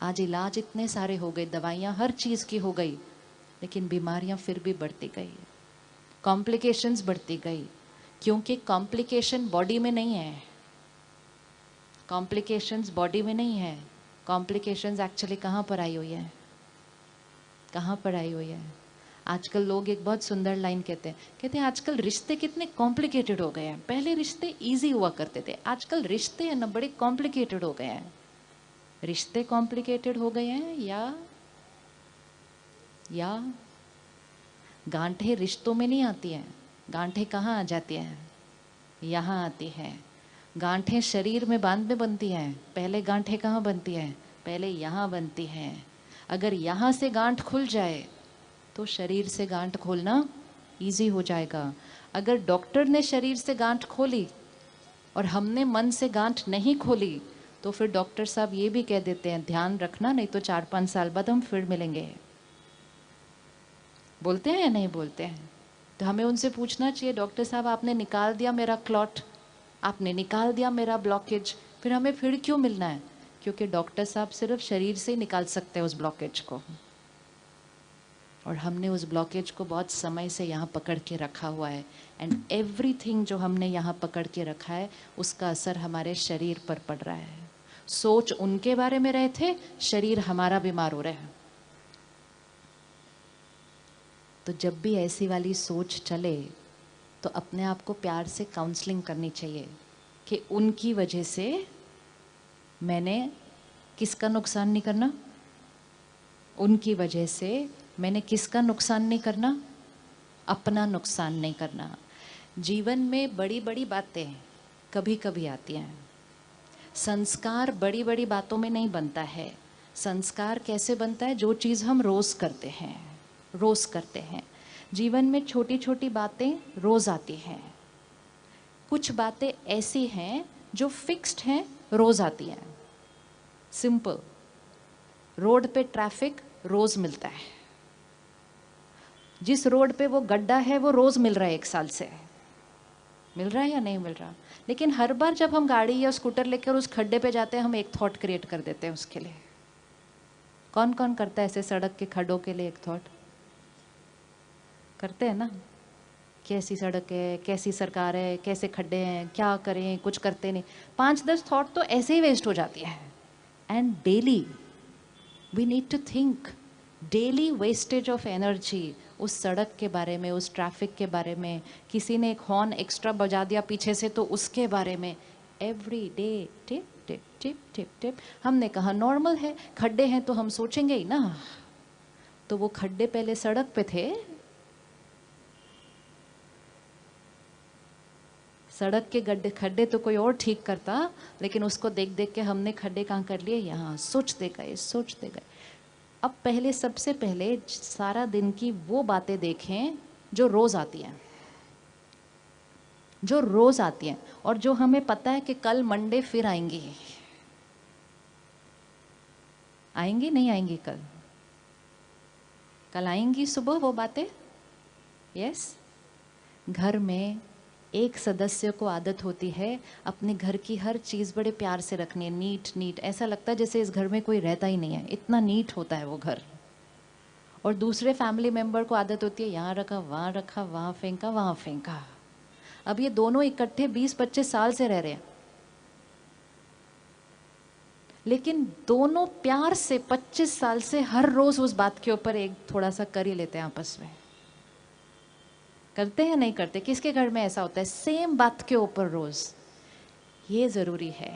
आज इलाज इतने सारे हो गए, दवाइयाँ हर चीज़ की हो गई, लेकिन बीमारियाँ फिर भी बढ़ती गई, कॉम्प्लिकेशंस बढ़ती गई, क्योंकि कॉम्प्लिकेशन बॉडी में नहीं है, कॉम्प्लिकेशंस बॉडी में नहीं है, कॉम्प्लिकेशंस एक्चुअली कहाँ पर आई हुई है, कहाँ पर आई हुई है। आजकल लोग एक बहुत सुंदर लाइन कहते हैं आजकल रिश्ते कितने कॉम्प्लिकेटेड हो गए हैं, पहले रिश्ते इजी हुआ करते थे, आजकल रिश्ते हैं ना बड़े कॉम्प्लिकेटेड हो गए हैं। रिश्ते कॉम्प्लिकेटेड हो गए हैं या गांठें रिश्तों में नहीं आती हैं, गांठें कहाँ आ जाती हैं, यहाँ आती हैं। गांठें शरीर में बांध में बनती हैं, पहले गांठें कहाँ बनती हैं, पहले यहाँ बनती हैं। अगर यहाँ से गांठ खुल जाए तो शरीर से गांठ खोलना इजी हो जाएगा। अगर डॉक्टर ने शरीर से गांठ खोली और हमने मन से गांठ नहीं खोली तो फिर डॉक्टर साहब ये भी कह देते हैं ध्यान रखना, नहीं तो 4-5 साल बाद हम फिर मिलेंगे। बोलते हैं या नहीं बोलते हैं? तो हमें उनसे पूछना चाहिए डॉक्टर साहब आपने निकाल दिया मेरा क्लॉट, आपने निकाल दिया मेरा ब्लॉकेज, फिर हमें फिर क्यों मिलना है? क्योंकि डॉक्टर साहब सिर्फ शरीर से ही निकाल सकते हैं उस ब्लॉकेज को, और हमने उस ब्लॉकेज को बहुत समय से यहाँ पकड़ के रखा हुआ है। एंड एवरीथिंग जो हमने यहाँ पकड़ के रखा है उसका असर हमारे शरीर पर पड़ रहा है। सोच उनके बारे में रहे थे, शरीर हमारा बीमार हो रहा है। तो जब भी ऐसी वाली सोच चले तो अपने आप को प्यार से काउंसलिंग करनी चाहिए कि उनकी वजह से मैंने किसका नुकसान नहीं करना, उनकी वजह से मैंने किसका नुकसान नहीं करना, अपना नुकसान नहीं करना। जीवन में बड़ी बड़ी बातें कभी कभी आती हैं, संस्कार बड़ी बड़ी बातों में नहीं बनता है। संस्कार कैसे बनता है? जो चीज़ हम रोज़ करते हैं, रोज़ करते हैं। जीवन में छोटी छोटी बातें रोज़ आती हैं, कुछ बातें ऐसी हैं जो फिक्स्ड हैं, रोज़ आती हैं। सिंपल, रोड पे ट्रैफिक रोज़ मिलता है, जिस रोड पे वो गड्ढा है वो रोज़ मिल रहा है, 1 साल से मिल रहा है या नहीं मिल रहा। लेकिन हर बार जब हम गाड़ी या स्कूटर लेकर उस खड्डे पे जाते हैं हम एक थॉट क्रिएट कर देते हैं उसके लिए। कौन कौन करता है ऐसे सड़क के खड्डों के लिए एक थॉट करते हैं ना? कैसी सड़क है, कैसी सरकार है, कैसे खड्डे हैं, क्या करें, कुछ करते नहीं। 5-10 थॉट तो ऐसे ही वेस्ट हो जाती है। And daily we need to think, daily wastage of energy उस सड़क के बारे में, उस ट्रैफिक के बारे में, किसी ने एक हॉर्न एक्स्ट्रा बजा दिया पीछे से तो उसके बारे में। Every day tip tip tip tip tip. हमने कहा नॉर्मल है, खड्डे हैं तो हम सोचेंगे ही ना। तो वो खड्डे पहले सड़क पे थे, सड़क के गड्ढे खड्डे तो कोई और ठीक करता, लेकिन उसको देख देख के हमने खड्डे कहाँ कर लिए, यहाँ। सोचते गए सोचते गए। अब पहले, सबसे पहले सारा दिन की वो बातें देखें जो रोज़ आती हैं, जो रोज़ आती हैं और जो हमें पता है कि कल मंडे फिर आएंगी। आएंगी नहीं आएंगी? कल आएंगी सुबह वो बातें। यस। घर में एक सदस्य को आदत होती है अपने घर की हर चीज़ बड़े प्यार से रखनी है, नीट नीट। ऐसा लगता है जैसे इस घर में कोई रहता ही नहीं है, इतना नीट होता है वो घर। और दूसरे फैमिली मेंबर को आदत होती है यहाँ रखा, वहाँ फेंका, वहाँ फेंका। अब ये दोनों इकट्ठे 20-25 साल से रह रहे हैं, लेकिन दोनों प्यार से 25 साल से हर रोज़ उस बात के ऊपर एक थोड़ा सा कर ही लेते हैं आपस में। करते हैं नहीं करते? किसके घर में ऐसा होता है? सेम बात के ऊपर रोज़। ये ज़रूरी है।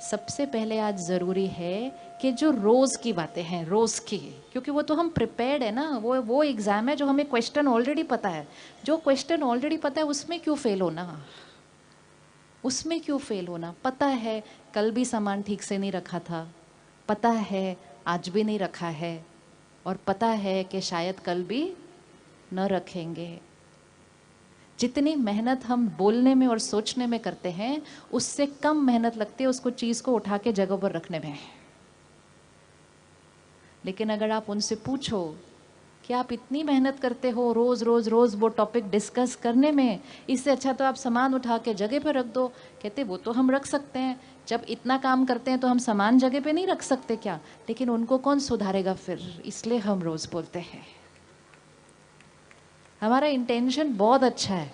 सबसे पहले आज ज़रूरी है कि जो रोज़ की बातें हैं, रोज़ की, क्योंकि वो तो हम प्रिपेयर्ड है ना, वो एग्ज़ाम है जो हमें क्वेश्चन ऑलरेडी पता है। जो क्वेश्चन ऑलरेडी पता है उसमें क्यों फेल होना, उसमें क्यों फेल होना? पता है कल भी सामान ठीक से नहीं रखा था, पता है आज भी नहीं रखा है, और पता है कि शायद कल भी न रखेंगे। जितनी मेहनत हम बोलने में और सोचने में करते हैं उससे कम मेहनत लगती है उसको, चीज़ को उठा के जगह पर रखने में। लेकिन अगर आप उनसे पूछो कि आप इतनी मेहनत करते हो रोज रोज रोज वो टॉपिक डिस्कस करने में, इससे अच्छा तो आप सामान उठा के जगह पर रख दो। कहते वो तो हम रख सकते हैं, जब इतना काम करते हैं तो हम सामान जगह पे नहीं रख सकते क्या? लेकिन उनको कौन सुधारेगा फिर, इसलिए हम रोज बोलते हैं। हमारा इंटेंशन बहुत अच्छा है,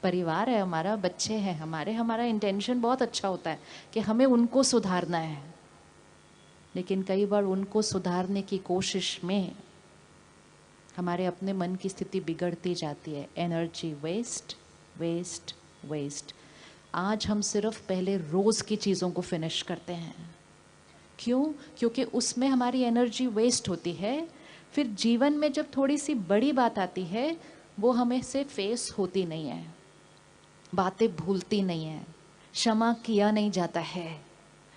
परिवार है हमारा, बच्चे हैं हमारे, हमारा इंटेंशन बहुत अच्छा होता है कि हमें उनको सुधारना है। लेकिन कई बार उनको सुधारने की कोशिश में हमारे अपने मन की स्थिति बिगड़ती जाती है। Energy waste waste waste. आज हम सिर्फ पहले रोज की चीज़ों को फिनिश करते हैं। क्यों? क्योंकि उसमें हमारी एनर्जी वेस्ट होती है। फिर जीवन में जब थोड़ी सी बड़ी बात आती है वो हमें से फेस होती नहीं है, बातें भूलती नहीं है, क्षमा किया नहीं जाता है,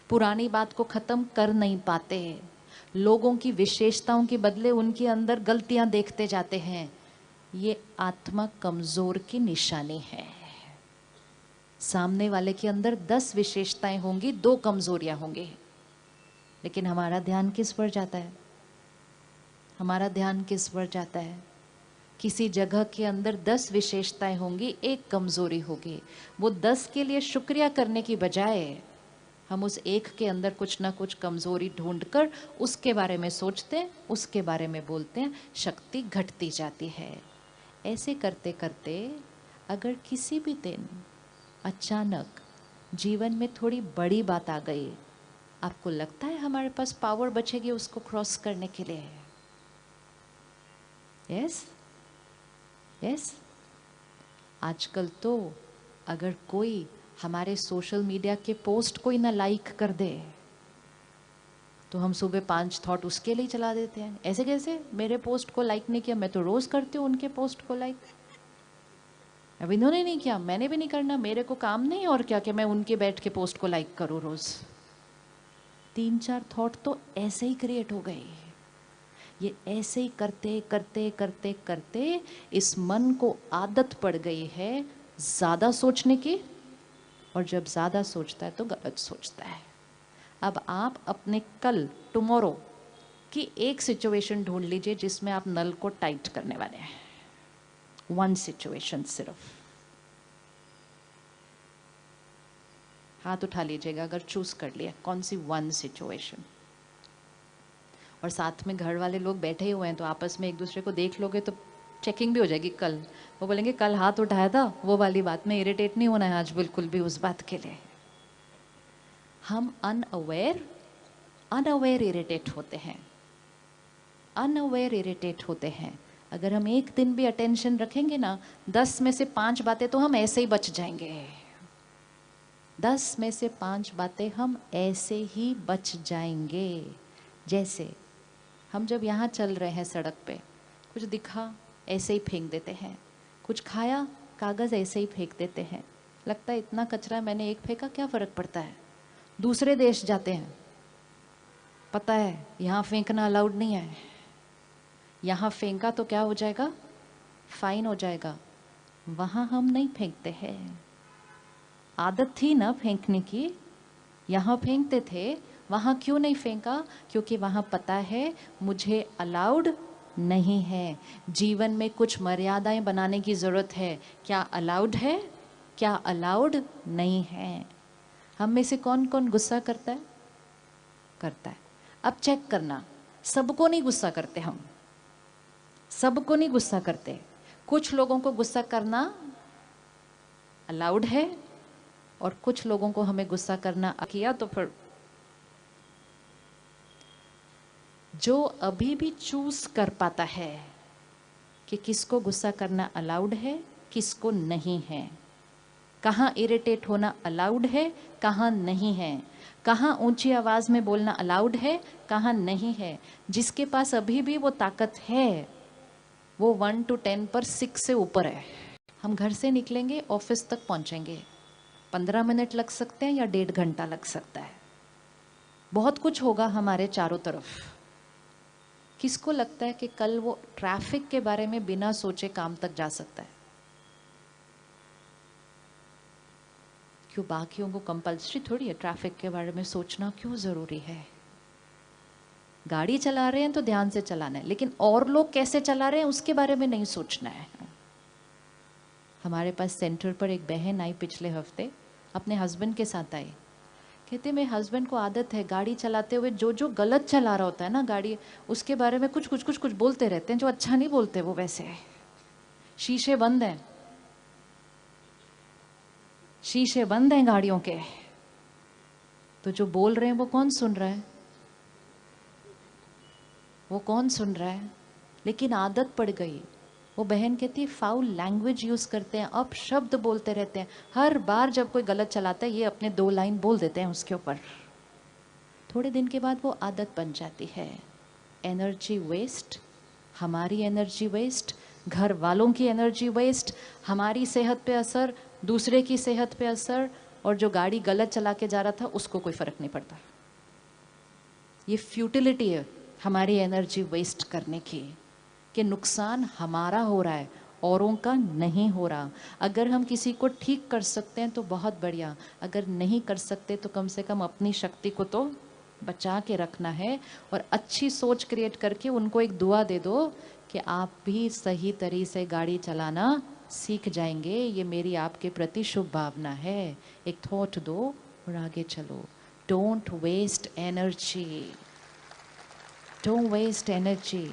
पुरानी बात को ख़त्म कर नहीं पाते, लोगों की विशेषताओं के बदले उनके अंदर गलतियां देखते जाते हैं। ये आत्मा कमज़ोर की निशानी है। सामने वाले के अंदर 10 विशेषताएं होंगी, 2 कमज़ोरियां होंगी, लेकिन हमारा ध्यान किस पर जाता है? हमारा ध्यान किस पर जाता है? किसी जगह के अंदर 10 विशेषताएं होंगी, 1 कमज़ोरी होगी। वो 10 के लिए शुक्रिया करने की बजाय हम उस एक के अंदर कुछ ना कुछ कमज़ोरी ढूंढकर उसके बारे में सोचते हैं, उसके बारे में बोलते हैं, शक्ति घटती जाती है। ऐसे करते करते अगर किसी भी दिन अचानक जीवन में थोड़ी बड़ी बात आ गई, आपको लगता है हमारे पास पावर बचेगी उसको क्रॉस करने के लिए? Yes yes. आजकल तो अगर कोई हमारे सोशल मीडिया के पोस्ट कोई ना लाइक कर दे तो हम सुबह 5 थॉट उसके लिए चला देते हैं। ऐसे कैसे मेरे पोस्ट को लाइक नहीं किया? मैं तो रोज करती हूँ उनके पोस्ट को लाइक। अब इन्होंने नहीं किया, मैंने भी नहीं करना, मेरे को काम नहीं और क्या कि मैं उनके बैठ के पोस्ट को लाइक करूँ रोज। 3-4 थॉट तो ऐसे ही क्रिएट हो गए। ये ऐसे ही करते करते करते करते इस मन को आदत पड़ गई है ज्यादा सोचने की, और जब ज़्यादा सोचता है तो गलत सोचता है। अब आप अपने कल टुमारो की एक सिचुएशन ढूंढ लीजिए जिसमें आप नल को टाइट करने वाले हैं। 1 सिचुएशन सिर्फ। हाथ उठा लीजिएगा अगर चूज कर लिया कौन सी 1 सिचुएशन। और साथ में घर वाले लोग बैठे हुए हैं तो आपस में एक दूसरे को देख लोगे तो चेकिंग भी हो जाएगी। कल वो बोलेंगे कल हाथ उठाया था, वो वाली बात में इरिटेट नहीं होना है आज बिल्कुल भी उस बात के लिए। हम अनअवेयर इरिटेट होते हैं, अनअवेयर इरिटेट होते हैं। अगर हम एक दिन भी अटेंशन रखेंगे ना, 10 में से 5 बातें तो हम ऐसे ही बच जाएंगे। 10 में से 5 बातें हम ऐसे ही बच जाएंगे। जैसे हम जब यहाँ चल रहे हैं सड़क पे, कुछ दिखा ऐसे ही फेंक देते हैं, कुछ खाया कागज़ ऐसे ही फेंक देते हैं, लगता है इतना कचरा मैंने एक फेंका क्या फ़र्क पड़ता है। दूसरे देश जाते हैं, पता है यहाँ फेंकना अलाउड नहीं है, यहाँ फेंका तो क्या हो जाएगा, फाइन हो जाएगा। वहाँ हम नहीं फेंकते हैं, आदत थी ना फेंकने की, यहाँ फेंकते थे, वहाँ क्यों नहीं फेंका? क्योंकि वहाँ पता है मुझे अलाउड नहीं है। जीवन में कुछ मर्यादाएं बनाने की ज़रूरत है। क्या अलाउड है, क्या अलाउड नहीं है? हम में से कौन कौन गुस्सा करता है? करता है। अब चेक करना, सबको नहीं गुस्सा करते हम, सबको नहीं गुस्सा करते। कुछ लोगों को गुस्सा करना अलाउड है और कुछ लोगों को हमें गुस्सा करना किया तो फिर जो अभी भी चूज कर पाता है कि किसको गुस्सा करना अलाउड है, किसको नहीं है, कहाँ इरिटेट होना अलाउड है, कहाँ नहीं है, कहाँ ऊंची आवाज़ में बोलना अलाउड है, कहाँ नहीं है, जिसके पास अभी भी वो ताकत है वो 1 to 10 पर 6 से ऊपर है। हम घर से निकलेंगे, ऑफिस तक पहुंचेंगे, 15 मिनट लग सकते हैं या 1.5 घंटा लग सकता है। बहुत कुछ होगा हमारे चारों तरफ। किसको लगता है कि कल वो ट्रैफिक के बारे में बिना सोचे काम तक जा सकता है? क्यों? बाकियों को कंपल्सरी थोड़ी है ट्रैफिक के बारे में सोचना, क्यों ज़रूरी है? गाड़ी चला रहे हैं तो ध्यान से चलाना है, लेकिन और लोग कैसे चला रहे हैं उसके बारे में नहीं सोचना है। हमारे पास सेंटर पर एक बहन आई पिछले हफ्ते, अपने हस्बैंड के साथ आई। कहते मेरे हस्बैंड को आदत है गाड़ी चलाते हुए जो जो गलत चला रहा होता है ना गाड़ी, उसके बारे में कुछ कुछ कुछ कुछ बोलते रहते हैं, जो अच्छा नहीं बोलते वो वैसे। शीशे बंद हैं, शीशे बंद हैं गाड़ियों के, तो जो बोल रहे हैं वो कौन सुन रहा है? वो कौन सुन रहा है? लेकिन आदत पड़ गई। वो बहन कहती है फाउल लैंग्वेज यूज करते हैं, अपशब्द बोलते रहते हैं। हर बार जब कोई गलत चलाता है ये अपने 2 लाइन बोल देते हैं उसके ऊपर। थोड़े दिन के बाद वो आदत बन जाती है। एनर्जी वेस्ट, हमारी एनर्जी वेस्ट, घर वालों की एनर्जी वेस्ट, हमारी सेहत पे असर, दूसरे की सेहत पे असर, और जो गाड़ी गलत चला के जा रहा था उसको कोई फर्क नहीं पड़ता। ये फ्यूटिलिटी है हमारी एनर्जी वेस्ट करने की, कि नुकसान हमारा हो रहा है, औरों का नहीं हो रहा। अगर हम किसी को ठीक कर सकते हैं तो बहुत बढ़िया, अगर नहीं कर सकते तो कम से कम अपनी शक्ति को तो बचा के रखना है। और अच्छी सोच क्रिएट करके उनको एक दुआ दे दो कि आप भी सही तरीके से गाड़ी चलाना सीख जाएंगे, ये मेरी आपके प्रति शुभ भावना है। एक थॉट दो और आगे चलो। Don't waste energy, don't waste energy.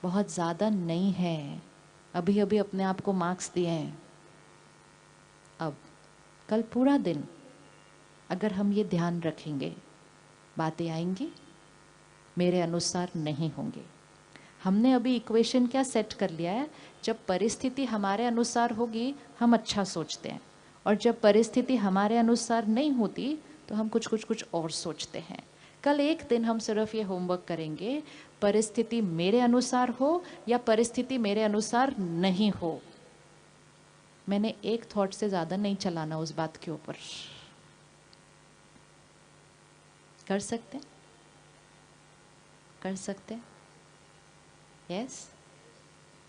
बहुत ज़्यादा नहीं है, अभी अभी अपने आप को मार्क्स दिए हैं। अब कल पूरा दिन अगर हम ये ध्यान रखेंगे, बातें आएंगी, मेरे अनुसार नहीं होंगे। हमने अभी इक्वेशन क्या सेट कर लिया है, जब परिस्थिति हमारे अनुसार होगी हम अच्छा सोचते हैं, और जब परिस्थिति हमारे अनुसार नहीं होती तो हम कुछ कुछ कुछ और सोचते हैं। कल एक दिन हम सिर्फ ये होमवर्क करेंगे, परिस्थिति मेरे अनुसार हो या परिस्थिति मेरे अनुसार नहीं हो। मैंने एक थॉट से ज़्यादा नहीं चलाना उस बात के ऊपर। कर सकते? कर सकते? यस,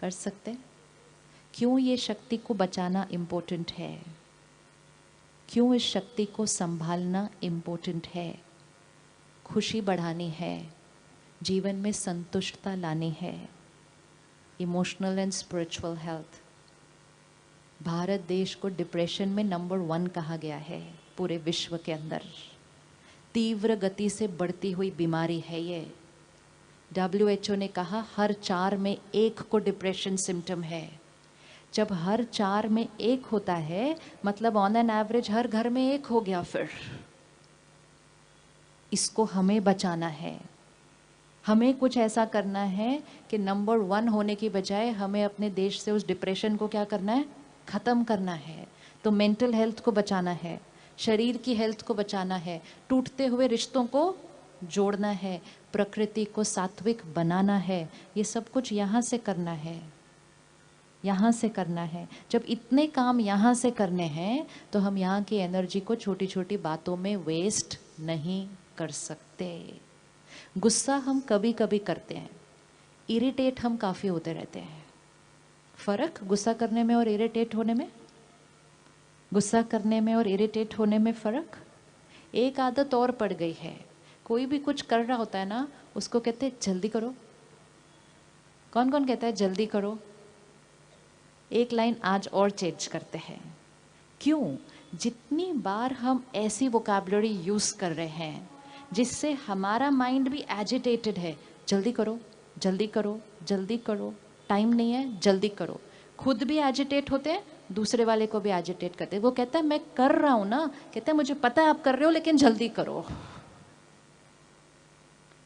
कर सकते। क्यों ये शक्ति को बचाना इम्पोर्टेंट है, क्यों इस शक्ति को संभालना इम्पोर्टेंट है? खुशी बढ़ानी है, जीवन में संतुष्टता लानी है, emotional and spiritual health. Bharat देश को डिप्रेशन में नंबर 1 कहा गया है पूरे विश्व के अंदर। तीव्र गति से बढ़ती हुई बीमारी है ये। WHO ने कहा हर 4 में 1 को डिप्रेशन सिम्टम है। जब हर 4 में 1 होता है मतलब ऑन एन एवरेज हर घर में 1 हो गया। फिर इसको हमें बचाना है, हमें कुछ ऐसा करना है कि नंबर 1 होने की बजाय हमें अपने देश से उस डिप्रेशन को क्या करना है, ख़त्म करना है। तो मेंटल हेल्थ को बचाना है, शरीर की हेल्थ को बचाना है, टूटते हुए रिश्तों को जोड़ना है, प्रकृति को सात्विक बनाना है। ये सब कुछ यहाँ से करना है, यहाँ से करना है। जब इतने काम यहाँ से करने हैं तो हम यहाँ की एनर्जी को छोटी छोटी बातों में वेस्ट नहीं कर सकते। गुस्सा हम कभी कभी करते हैं, इरिटेट हम काफ़ी होते रहते हैं। फ़र्क गुस्सा करने में और इरिटेट होने में? गुस्सा करने में और इरिटेट होने में फ़र्क? एक आदत और पड़ गई है, कोई भी कुछ कर रहा होता है ना उसको कहते हैं जल्दी करो। कौन कौन कहता है जल्दी करो? एक लाइन आज और चेंज करते हैं। क्यों? जितनी बार हम ऐसी वोकैबुलरी यूज़ कर रहे हैं जिससे हमारा माइंड भी एजिटेटेड है, जल्दी करो जल्दी करो जल्दी करो, टाइम नहीं है जल्दी करो। खुद भी एजिटेट होते हैं, दूसरे वाले को भी एजिटेट करते हैं। वो कहता है मैं कर रहा हूँ ना, कहते हैं मुझे पता है आप कर रहे हो लेकिन जल्दी करो।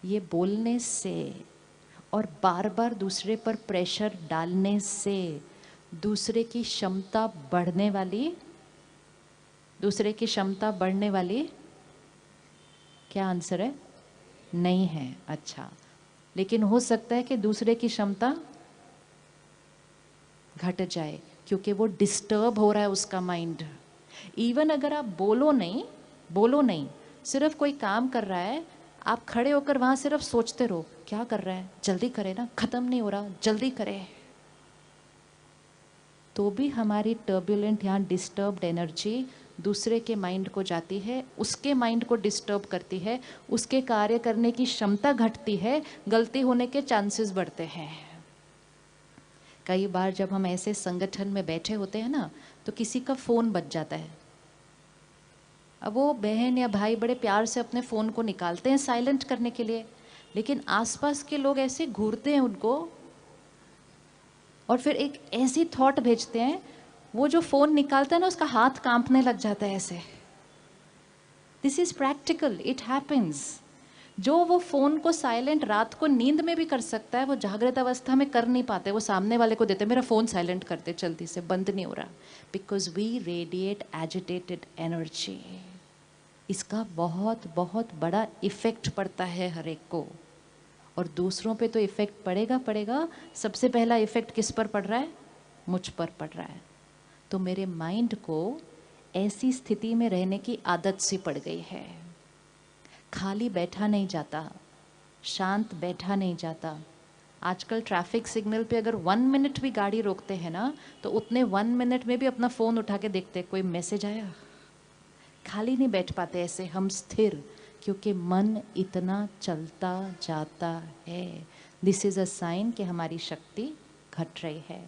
ये बोलने से और बार बार दूसरे पर प्रेशर डालने से दूसरे की क्षमता बढ़ने वाली, दूसरे की क्षमता बढ़ने वाली क्या आंसर है? नहीं है। अच्छा, लेकिन हो सकता है कि दूसरे की क्षमता घट जाए क्योंकि वो डिस्टर्ब हो रहा है उसका माइंड। इवन अगर आप बोलो नहीं, सिर्फ कोई काम कर रहा है, आप खड़े होकर वहाँ सिर्फ सोचते रहो क्या कर रहा है, जल्दी करे ना, ख़त्म नहीं हो रहा, जल्दी करे, तो भी हमारी टर्बुलेंट यहाँ डिस्टर्ब्ड एनर्जी दूसरे के माइंड को जाती है, उसके माइंड को डिस्टर्ब करती है, उसके कार्य करने की क्षमता घटती है, गलती होने के चांसेस बढ़ते हैं। कई बार जब हम ऐसे संगठन में बैठे होते हैं ना, तो किसी का फ़ोन बज जाता है। अब वो बहन या भाई बड़े प्यार से अपने फ़ोन को निकालते हैं साइलेंट करने के लिए, लेकिन आसपास के लोग ऐसे घूरते हैं उनको और फिर एक ऐसी थॉट भेजते हैं, वो जो फ़ोन निकालता है ना उसका हाथ कांपने लग जाता है ऐसे। This is practical, it happens. जो वो फ़ोन को साइलेंट रात को नींद में भी कर सकता है, वो जागृत अवस्था में कर नहीं पाते। वो सामने वाले को देते, मेरा फ़ोन साइलेंट करते जल्दी से, बंद नहीं हो रहा, because we radiate agitated energy. इसका बहुत बहुत बड़ा इफ़ेक्ट पड़ता है हर एक को, और दूसरों पे तो इफ़ेक्ट पड़ेगा पड़ेगा। सबसे पहला इफ़ेक्ट किस पर पड़ रहा है? मुझ पर पड़ रहा है। तो मेरे माइंड को ऐसी स्थिति में रहने की आदत सी पड़ गई है। खाली बैठा नहीं जाता, शांत बैठा नहीं जाता। आजकल ट्रैफिक सिग्नल पे अगर 1 मिनट भी गाड़ी रोकते हैं ना, तो उतने 1 मिनट में भी अपना फ़ोन उठा के देखते कोई मैसेज आया। खाली नहीं बैठ पाते ऐसे हम स्थिर, क्योंकि मन इतना चलता जाता है। दिस इज़ अ साइन कि हमारी शक्ति घट रही है।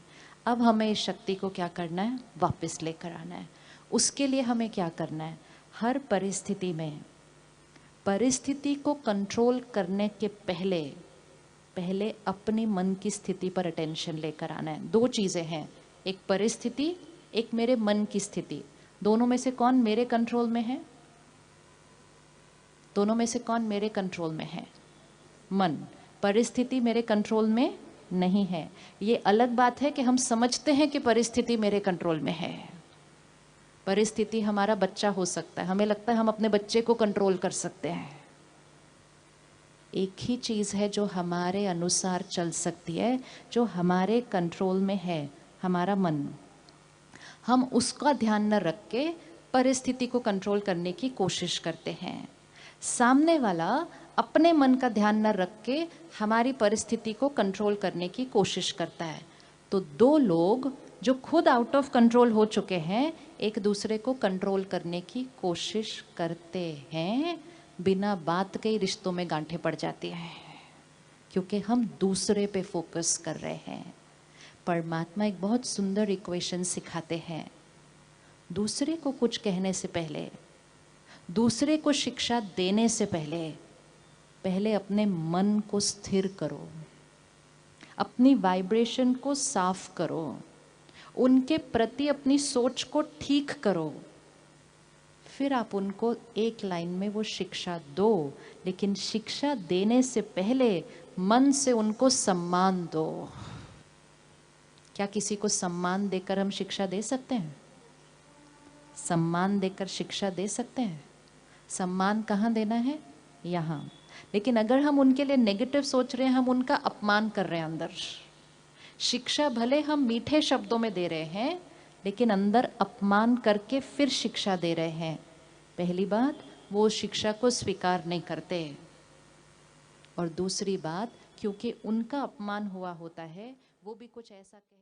अब हमें इस शक्ति को क्या करना है? वापस लेकर आना है। उसके लिए हमें क्या करना है? हर परिस्थिति में परिस्थिति को कंट्रोल करने के पहले पहले अपने मन की स्थिति पर अटेंशन लेकर आना है। दो चीज़ें हैं, एक परिस्थिति, एक मेरे मन की स्थिति। दोनों में से कौन मेरे कंट्रोल में है? दोनों में से कौन मेरे कंट्रोल में है? मन। परिस्थिति मेरे कंट्रोल में नहीं है। ये अलग बात है कि हम समझते हैं कि परिस्थिति मेरे कंट्रोल में है। परिस्थिति हमारा बच्चा हो सकता है, हमें लगता है हम अपने बच्चे को कंट्रोल कर सकते हैं। एक ही चीज़ है जो हमारे अनुसार चल सकती है, जो हमारे कंट्रोल में है, हमारा मन। हम उसका ध्यान न रख के परिस्थिति को कंट्रोल करने की कोशिश करते हैं। सामने वाला अपने मन का ध्यान न रख के हमारी परिस्थिति को कंट्रोल करने की कोशिश करता है। तो दो लोग जो खुद आउट ऑफ कंट्रोल हो चुके हैं, एक दूसरे को कंट्रोल करने की कोशिश करते हैं। बिना बात के ही रिश्तों में गांठें पड़ जाती हैं, क्योंकि हम दूसरे पे फोकस कर रहे हैं। परमात्मा एक बहुत सुंदर इक्वेशन सिखाते हैं। दूसरे को कुछ कहने से पहले, दूसरे को शिक्षा देने से पहले, पहले अपने मन को स्थिर करो, अपनी वाइब्रेशन को साफ करो, उनके प्रति अपनी सोच को ठीक करो, फिर आप उनको एक लाइन में वो शिक्षा दो। लेकिन शिक्षा देने से पहले मन से उनको सम्मान दो। क्या किसी को सम्मान देकर हम शिक्षा दे सकते हैं? सम्मान देकर शिक्षा दे सकते हैं? सम्मान कहाँ देना है? यहाँ। लेकिन अगर हम उनके लिए नेगेटिव सोच रहे हैं, हम उनका अपमान कर रहे हैं अंदर। शिक्षा भले हम मीठे शब्दों में दे रहे हैं, लेकिन अंदर अपमान करके फिर शिक्षा दे रहे हैं। पहली बात, वो शिक्षा को स्वीकार नहीं करते, और दूसरी बात, क्योंकि उनका अपमान हुआ होता है, वो भी कुछ ऐसा कह